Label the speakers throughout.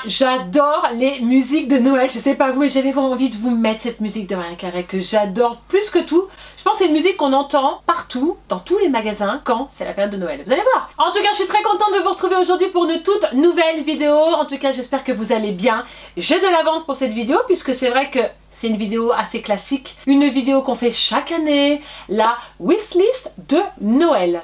Speaker 1: j'adore les musiques de Noël. Je sais pas vous, mais j'avais vraiment envie de vous mettre cette musique de Mariah Carey que j'adore plus que tout. Je pense que c'est une musique qu'on entend partout, dans tous les magasins, quand c'est la période de Noël. Vous allez voir. En tout cas, je suis très contente de vous retrouver aujourd'hui pour une toute nouvelle vidéo. En tout cas, j'espère que vous allez bien. J'ai de l'avance pour cette vidéo, puisque c'est vrai que c'est une vidéo assez classique. Une vidéo qu'on fait chaque année, la wishlist de Noël.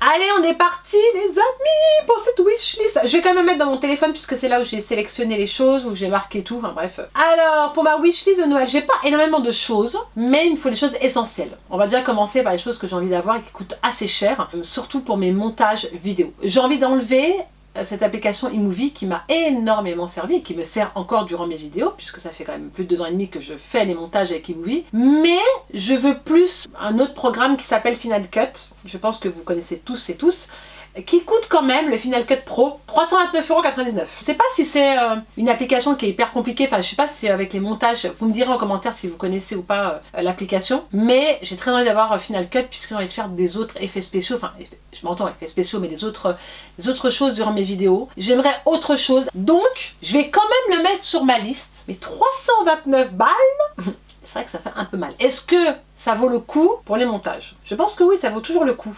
Speaker 1: Allez, on est parti les amis pour cette wishlist. Je vais quand même mettre dans mon téléphone puisque c'est là où j'ai sélectionné les choses, où j'ai marqué tout, enfin bref. Alors, pour ma wishlist de Noël, j'ai pas énormément de choses, mais il me faut des choses essentielles. On va déjà commencer par les choses que j'ai envie d'avoir et qui coûtent assez cher, surtout pour mes montages vidéo. J'ai envie d'enlever cette application iMovie qui m'a énormément servi et qui me sert encore durant mes vidéos, puisque ça fait quand même plus de 2 ans et demi que je fais les montages avec iMovie. Mais je veux plus un autre programme qui s'appelle Final Cut. Je pense que vous connaissez tous et tous. Qui coûte quand même, le Final Cut Pro, 329,99 €. Je sais pas si c'est une application qui est hyper compliquée, enfin je sais pas si avec les montages, vous me direz en commentaire si vous connaissez ou pas l'application, mais j'ai très envie d'avoir Final Cut puisque j'ai envie de faire des autres effets spéciaux, enfin je m'entends effets spéciaux, mais des autres choses durant mes vidéos. J'aimerais autre chose, donc je vais quand même le mettre sur ma liste, mais 329 balles c'est vrai que ça fait un peu mal. Est-ce que ça vaut le coup pour les montages? Je pense que oui, ça vaut toujours le coup.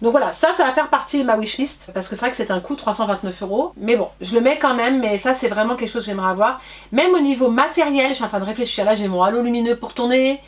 Speaker 1: Donc voilà, ça va faire partie de ma wishlist, parce que c'est vrai que c'est un coût 329 €. Mais bon, je le mets quand même, mais ça c'est vraiment quelque chose que j'aimerais avoir. Même au niveau matériel, je suis en train de réfléchir. Là, j'ai mon halo lumineux pour tourner.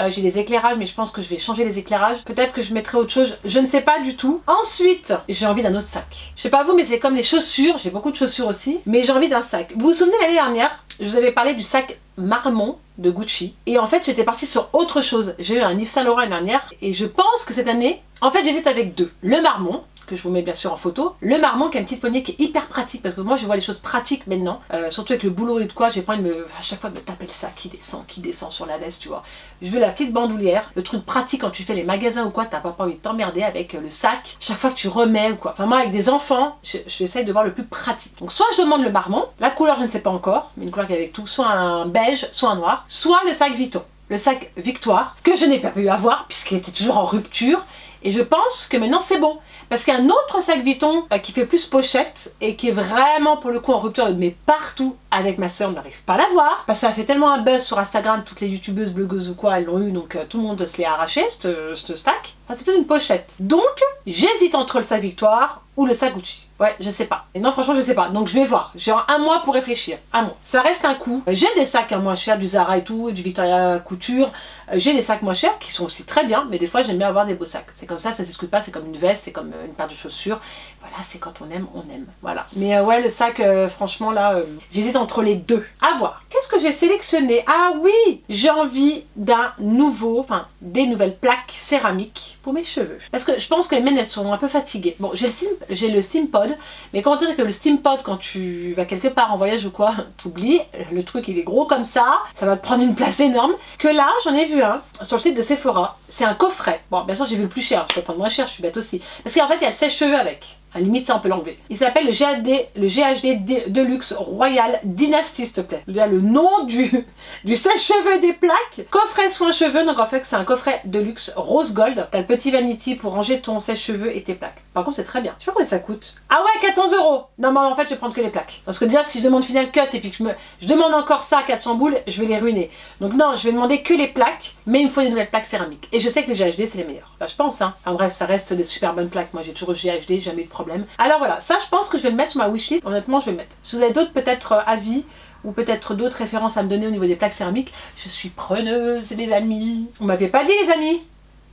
Speaker 1: J'ai les éclairages, mais je pense que je vais changer les éclairages. Peut-être que je mettrai autre chose, je ne sais pas du tout. Ensuite, j'ai envie d'un autre sac. Je sais pas vous, mais c'est comme les chaussures. J'ai beaucoup de chaussures aussi, mais j'ai envie d'un sac. Vous vous souvenez l'année dernière, je vous avais parlé du sac Marmont de Gucci. Et en fait, j'étais partie sur autre chose. J'ai eu un Yves Saint Laurent l'année dernière. Et je pense que cette année, en fait, j'hésite avec deux. Le Marmont, que je vous mets bien sûr en photo. Le Marmont qui a une petite poignée qui est hyper pratique, parce que moi je vois les choses pratiques maintenant, surtout avec le boulot et de quoi, j'ai pas envie de à chaque fois de me taper le sac qui descend sur la veste, tu vois. Je veux la petite bandoulière, le truc pratique quand tu fais les magasins ou quoi, t'as pas envie de t'emmerder avec le sac, chaque fois que tu remets ou quoi. Enfin moi avec des enfants, j'essaye de voir le plus pratique. Donc soit je demande le Marmont, la couleur je ne sais pas encore, mais une couleur qui est avec tout, soit un beige, soit un noir, soit le sac Vuitton. Le sac Victoire, que je n'ai pas pu avoir puisqu'il était toujours en rupture. Et je pense que maintenant c'est bon. Parce qu'il y a un autre sac Vuitton qui fait plus pochette et qui est vraiment pour le coup en rupture, mais partout. Avec ma soeur, on n'arrive pas à l'avoir. Parce que ça a fait tellement un buzz sur Instagram, toutes les youtubeuses, blogueuses ou quoi, elles l'ont eu, donc tout le monde se l'est arraché, ce sac. Enfin, c'est plus une pochette. Donc, j'hésite entre le sac Victoire ou le sac Gucci. Ouais, je sais pas. Et non, franchement, je sais pas. Donc, je vais voir. J'ai un mois pour réfléchir. Un mois. Ça reste un coût. J'ai des sacs moins chers, du Zara et tout, du Victoria Couture. J'ai des sacs moins chers qui sont aussi très bien, mais des fois, j'aime bien avoir des beaux sacs. C'est comme ça s'excute pas. C'est comme une veste, c'est comme une paire de chaussures. Voilà, c'est quand on aime, on aime. Voilà. Mais ouais, le sac, franchement, là, j'hésite entre les deux. À voir. Qu'est-ce que j'ai sélectionné? Ah oui, j'ai envie d'un nouveau, enfin, des nouvelles plaques céramiques pour mes cheveux. Parce que je pense que les miennes, elles sont un peu fatiguées. Bon, j'ai le SteamPod, mais comment dire que le SteamPod, quand tu vas quelque part en voyage ou quoi, t'oublies, le truc il est gros comme ça va te prendre une place énorme. Que là, j'en ai vu un sur le site de Sephora. C'est un coffret. Bon, bien sûr, j'ai vu le plus cher. Je peux prendre moins cher, je suis bête aussi. Parce qu'en fait, il y a le sèche-cheveux avec. À la limite, ça, on peut l'enlever. Il s'appelle le GHD Deluxe Royal Dynasty, s'il te plaît. Il y a le nom du sèche-cheveux des plaques. Coffret soin cheveux, donc en fait, c'est un coffret de luxe rose gold. T'as le petit vanity pour ranger ton sèche-cheveux et tes plaques. Par contre, c'est très bien. Je sais pas combien ça coûte. Ah ouais, 400 €. Non, mais en fait, je vais prendre que les plaques. Parce que déjà, si je demande Final Cut et puis que je demande encore ça à 400 boules, je vais les ruiner. Donc non, je vais demander que les plaques, mais il me faut des nouvelles plaques céramiques. Et je sais que les GHD, c'est les meilleurs. Bah, je pense, hein. Enfin bref, ça reste des super bonnes plaques. Moi, j'ai toujours GHD, jamais eu de problème. Alors voilà, ça je pense que je vais le mettre sur ma wishlist. Honnêtement, je vais le mettre. Si vous avez d'autres peut-être avis ou peut-être d'autres références à me donner au niveau des plaques céramiques, je suis preneuse les amis. On m'avait pas dit les amis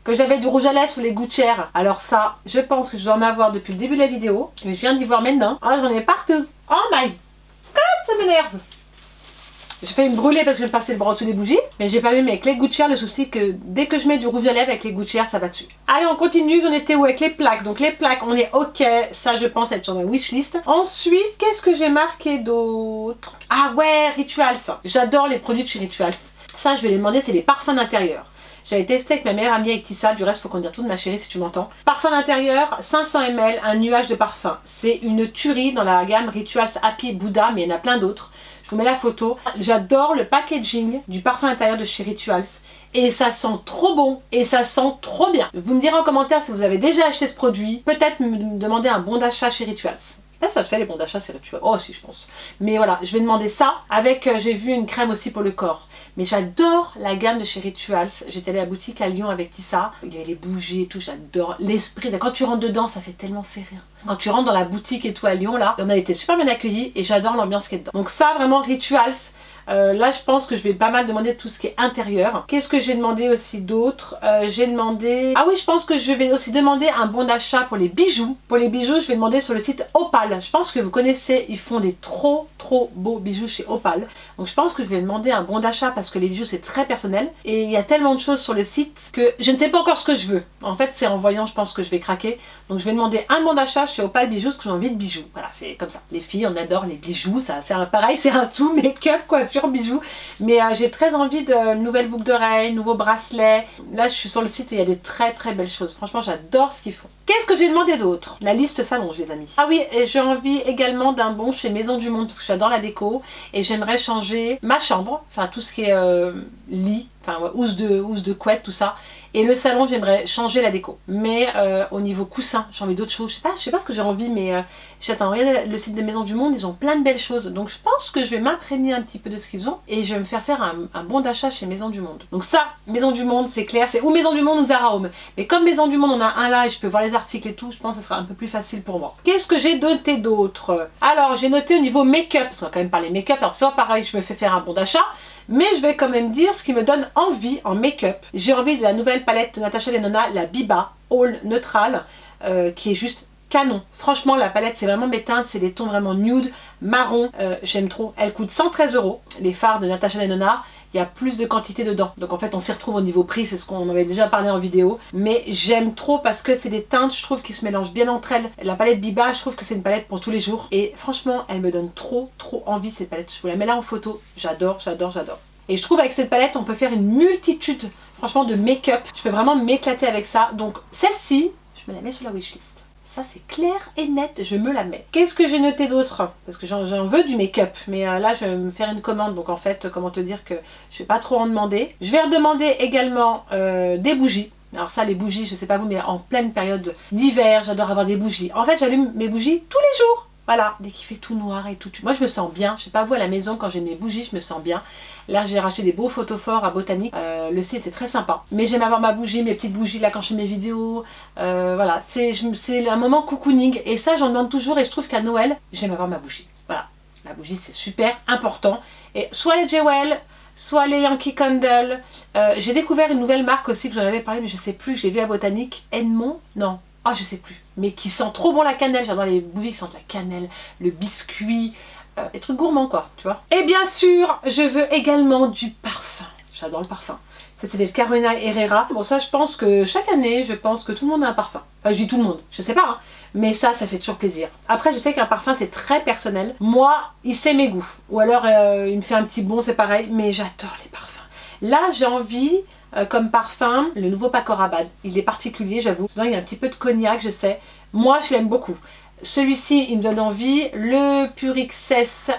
Speaker 1: que j'avais du rouge à lèvres sur les gouttières. Alors ça, je pense que je dois en avoir depuis le début de la vidéo. Mais je viens d'y voir maintenant. Ah, j'en ai partout. Oh my god, ça m'énerve. J'ai failli me brûler parce que je me passais le bras au-dessus des bougies, mais j'ai pas vu, mais avec les gouttières, le souci que dès que je mets du rouge à lèvres avec les gouttières, ça va dessus. Allez, on continue, j'en étais où avec les plaques? Donc les plaques, on est ok, ça je pense être sur ma wishlist. Ensuite, qu'est-ce que j'ai marqué d'autre? Ah ouais, Rituals. J'adore les produits de chez Rituals. Ça, je vais les demander, c'est les parfums d'intérieur. J'avais testé avec ma meilleure amie avec Tissa, du reste faut qu'on dise tout de ma chérie si tu m'entends. Parfum d'intérieur, 500 ml, un nuage de parfum. C'est une tuerie dans la gamme Rituals Happy Buddha, mais il y en a plein d'autres. Je vous mets la photo. J'adore le packaging du parfum intérieur de chez Rituals. Et ça sent trop bon et ça sent trop bien. Vous me direz en commentaire si vous avez déjà acheté ce produit. Peut-être me demander un bon d'achat chez Rituals. Là, ça se fait les bons d'achat, c'est rituel. Oh, si, je pense. Mais voilà, je vais demander ça. Avec, j'ai vu une crème aussi pour le corps. Mais j'adore la gamme de chez Rituals. J'étais allée à la boutique à Lyon avec Tissa. Il y avait les bougies et tout, j'adore. L'esprit, quand tu rentres dedans, ça fait tellement serré. Quand tu rentres dans la boutique et tout à Lyon, là, on a été super bien accueillis et j'adore l'ambiance qui est dedans. Donc ça, vraiment, Rituals. Là, je pense que je vais pas mal demander tout ce qui est intérieur. Qu'est-ce que j'ai demandé aussi d'autre? J'ai demandé... Ah oui, je pense que je vais aussi demander un bon d'achat pour les bijoux. Pour les bijoux, je vais demander sur le site Opal. Je pense que vous connaissez, ils font des trop beaux bijoux chez Opal. Donc je pense que je vais demander un bon d'achat parce que les bijoux, c'est très personnel. Et il y a tellement de choses sur le site que je ne sais pas encore ce que je veux. En fait, c'est en voyant, je pense que je vais craquer. Donc je vais demander un bon d'achat chez Opal Bijoux parce que j'ai envie de bijoux. Voilà, c'est comme ça. Les filles, on adore les bijoux. Ça, c'est pareil, c'est un tout make-up, coiffure, bijoux, mais j'ai très envie de nouvelles boucles d'oreilles, nouveaux bracelets. Là je suis sur le site et il y a des très belles choses, franchement j'adore ce qu'ils font. Qu'est-ce que j'ai demandé d'autre? La liste s'allonge les amis. Ah oui, et j'ai envie également d'un bon chez Maison du Monde parce que j'adore la déco et j'aimerais changer ma chambre, enfin tout ce qui est lit, enfin ouais, housse de couette, tout ça. Et le salon, j'aimerais changer la déco. Mais au niveau coussin, j'ai envie d'autres choses. Je sais pas ce que j'ai envie, mais j'attends. Regardez le site de Maison du Monde, ils ont plein de belles choses. Donc je pense que je vais m'imprégner un petit peu de ce qu'ils ont. Et je vais me faire un bon d'achat chez Maison du Monde. Donc ça, Maison du Monde, c'est clair. C'est ou Maison du Monde ou Zara Home. Mais comme Maison du Monde, on a un là et je peux voir les articles et tout, je pense que ça sera un peu plus facile pour moi. Qu'est-ce que j'ai noté d'autre? Alors, j'ai noté au niveau make-up. Parce qu'on va quand même parler make-up. Alors ça, pareil, je me fais faire un bon d'achat. Mais je vais quand même dire ce qui me donne envie en make-up. J'ai envie de la nouvelle palette de Natasha Denona, la Biba All Neutral, qui est juste canon. Franchement, la palette, c'est vraiment mes teintes, c'est des tons vraiment nude, marron, j'aime trop. Elle coûte 113 €, les fards de Natasha Denona. Il y a plus de quantité dedans. Donc en fait, on s'y retrouve au niveau prix, c'est ce qu'on avait déjà parlé en vidéo. Mais j'aime trop parce que c'est des teintes, je trouve, qui se mélangent bien entre elles. La palette Biba, je trouve que c'est une palette pour tous les jours. Et franchement, elle me donne trop envie, cette palette. Je vous la mets là en photo. J'adore. Et je trouve avec cette palette, on peut faire une multitude, franchement, de make-up. Je peux vraiment m'éclater avec ça. Donc celle-ci, je me la mets sur la wishlist. Ça, c'est clair et net, je me la mets. Qu'est-ce que j'ai noté d'autre? Parce que j'en veux du make-up, mais là, je vais me faire une commande. Donc, en fait, comment te dire que je vais pas trop en demander. Je vais redemander également des bougies. Alors ça, les bougies, je sais pas vous, mais en pleine période d'hiver, j'adore avoir des bougies. En fait, j'allume mes bougies tous les jours. Voilà, dès qu'il fait tout noir et tout. Moi, je me sens bien. Je sais pas vous, à la maison, quand j'ai mes bougies, je me sens bien. Là, j'ai racheté des beaux photophores à Botanique. Le site était très sympa. Mais j'aime avoir ma bougie, mes petites bougies là quand je fais mes vidéos. Voilà, c'est un moment cocooning. Et ça, j'en demande toujours. Et je trouve qu'à Noël, j'aime avoir ma bougie. Voilà, la bougie, c'est super important. Et soit les Jewel, soit les Yankee Candle. J'ai découvert une nouvelle marque aussi que j'en avais parlé, mais je sais plus. J'ai vu à Botanique. Edmond? Non. Ah, je sais plus. Mais qui sent trop bon la cannelle. J'adore les bougies qui sentent la cannelle, le biscuit. Des trucs gourmands quoi, tu vois. Et bien sûr, je veux également du parfum. J'adore le parfum. Ça, c'est des Carolina Herrera. Bon, ça, je pense que chaque année, je pense que tout le monde a un parfum. Enfin, je dis tout le monde, je sais pas, hein. Mais ça fait toujours plaisir. Après, je sais qu'un parfum, c'est très personnel. Moi, il sait mes goûts. Ou alors, il me fait un petit bon, c'est pareil. Mais j'adore les parfums. Là, j'ai envie, comme parfum, le nouveau Paco Rabanne. Il est particulier, j'avoue. Il y a un petit peu de cognac, je sais. Moi, je l'aime beaucoup. Celui-ci, il me donne envie. Le Purixess,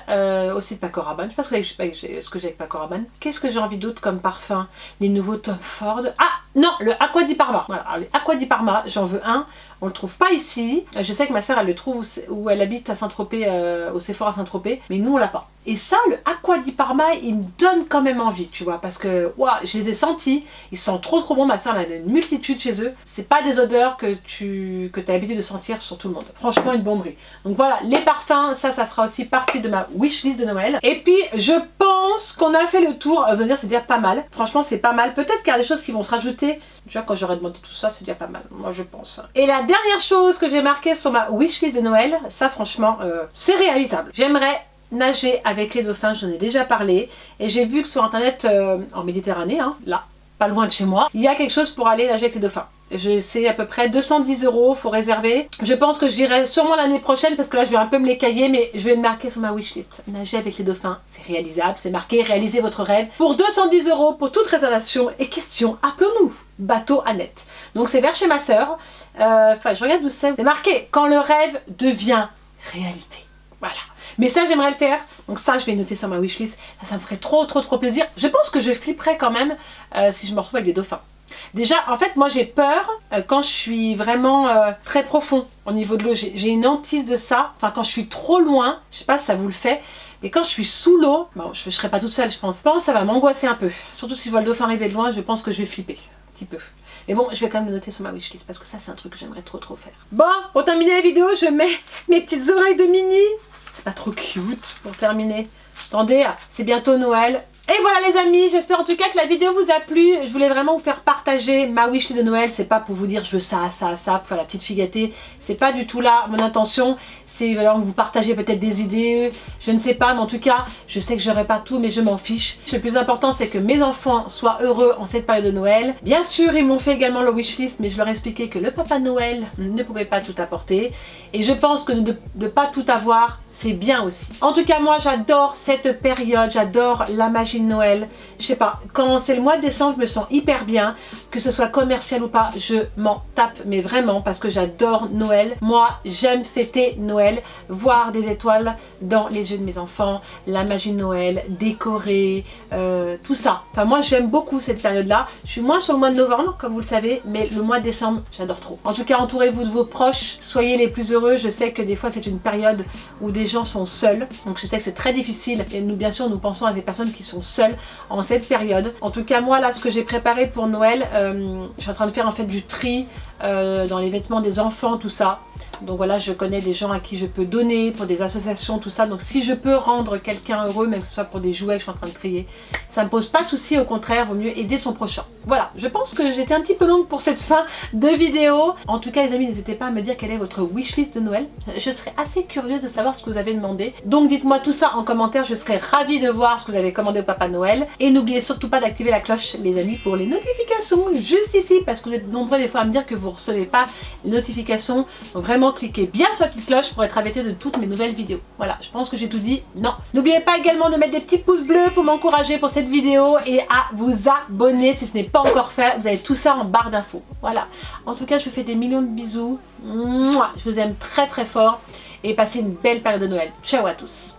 Speaker 1: aussi de Paco Rabanne. Je sais pas ce que j'ai avec Paco Rabanne. Qu'est-ce que j'ai envie d'autre comme parfum? Les nouveaux Tom Ford. Ah non, le Acqua di Parma. Voilà, alors, le Acqua di Parma, j'en veux un. On le trouve pas ici. Je sais que ma soeur, elle le trouve où elle habite à Saint-Tropez, au Sephora à Saint-Tropez. Mais nous, on l'a pas. Et ça, le Acqua di Parma, il me donne quand même envie, tu vois. Parce que, ouah, je les ai sentis. Ils sentent trop bon. Ma soeur, elle a une multitude chez eux. C'est pas des odeurs que tu as l'habitude de sentir sur tout le monde. Franchement, une bomberie. Donc voilà, les parfums, ça fera aussi partie de ma wishlist de Noël. Et puis, je pense qu'on a fait le tour. Venir, c'est déjà pas mal. Franchement, c'est pas mal. Peut-être qu'il y a des choses qui vont se rajouter. Déjà, quand j'aurai demandé tout ça, c'est déjà pas mal. Moi, je pense. Et la dernière chose que j'ai marquée sur ma wishlist de Noël, ça, franchement, c'est réalisable. J'aimerais nager avec les dauphins, j'en ai déjà parlé. Et j'ai vu que sur internet, en Méditerranée, hein, là, pas loin de chez moi, il y a quelque chose pour aller nager avec les dauphins. C'est à peu près 210 €, faut réserver. Je pense que j'irai sûrement l'année prochaine parce que là je vais un peu me l'écailler, mais je vais le marquer sur ma wishlist. Nager avec les dauphins, c'est réalisable, c'est marqué, réalisez votre rêve. Pour 210 € pour toute réservation et question, appelons-nous Bateau Annette. Donc c'est vers chez ma soeur. Enfin, je regarde où c'est. C'est marqué quand le rêve devient réalité. Voilà. Mais ça, j'aimerais le faire. Donc ça, je vais noter sur ma wishlist. Ça me ferait trop plaisir. Je pense que je flipperais quand même si je me retrouve avec des dauphins. Déjà, en fait, moi j'ai peur quand je suis vraiment très profond au niveau de l'eau. J'ai une hantise de ça. Enfin, quand je suis trop loin, je sais pas si ça vous le fait, mais quand je suis sous l'eau, bon, je serai pas toute seule, je pense. Je pense que ça va m'angoisser un peu. Surtout si je vois le dauphin arriver de loin, je pense que je vais flipper un petit peu. Mais bon, je vais quand même le noter sur ma wishlist parce que ça, c'est un truc que j'aimerais trop faire. Bon, pour terminer la vidéo, je mets mes petites oreilles de Minnie. C'est pas trop cute pour terminer. Attendez, c'est bientôt Noël. Et voilà les amis, j'espère en tout cas que la vidéo vous a plu. Je voulais vraiment vous faire partager ma wishlist de Noël. C'est pas pour vous dire je veux ça, ça, ça, pour faire la petite fille gâtée. C'est pas du tout là mon intention. C'est voilà, vous partager peut-être des idées, je ne sais pas, mais en tout cas, je sais que j'aurai pas tout, mais je m'en fiche. Le plus important, c'est que mes enfants soient heureux en cette période de Noël. Bien sûr, ils m'ont fait également le wishlist, mais je leur ai expliqué que le Papa Noël ne pouvait pas tout apporter. Et je pense que de ne pas tout avoir, c'est bien aussi. En tout cas, moi, j'adore cette période, j'adore la magie de Noël. Je sais pas, quand c'est le mois de décembre, je me sens hyper bien. Que ce soit commercial ou pas, je m'en tape, mais vraiment, parce que j'adore Noël. Moi, j'aime fêter Noël, voir des étoiles dans les yeux de mes enfants, la magie de Noël, décorer, tout ça. Enfin, moi, j'aime beaucoup cette période-là. Je suis moins sur le mois de novembre, comme vous le savez, mais le mois de décembre, j'adore trop. En tout cas, entourez-vous de vos proches, soyez les plus heureux. Je sais que des fois, c'est une période où des gens sont seuls, donc je sais que c'est très difficile. Et nous, bien sûr, nous pensons à des personnes qui sont seules en cette période. En tout cas, moi, là, ce que j'ai préparé pour Noël, je suis en train de faire en fait du tri dans les vêtements des enfants, tout ça. Donc voilà, je connais des gens à qui je peux donner pour des associations, tout ça. Donc si je peux rendre quelqu'un heureux, même que ce soit pour des jouets que je suis en train de trier, ça me pose pas de soucis, au contraire, vaut mieux aider son prochain. Voilà, je pense que j'étais un petit peu longue pour cette fin de vidéo. En tout cas les amis, n'hésitez pas à me dire quelle est votre wishlist de Noël. Je serais assez curieuse de savoir ce que vous avez demandé. Donc dites-moi tout ça en commentaire, je serais ravie de voir ce que vous avez commandé au Papa Noël. Et n'oubliez surtout pas d'activer la cloche les amis pour les notifications, juste ici, parce que vous êtes nombreux des fois à me dire que vous ne recevez pas les notifications. Donc vraiment cliquez bien sur la petite cloche pour être averti de toutes mes nouvelles vidéos. Voilà, je pense que j'ai tout dit. Non. N'oubliez pas également de mettre des petits pouces bleus pour m'encourager pour cette vidéo et à vous abonner si ce n'est pas encore fait. Vous avez tout ça en barre d'infos. Voilà. En tout cas, je vous fais des millions de bisous. Mouah, je vous aime très fort et passez une belle période de Noël. Ciao à tous.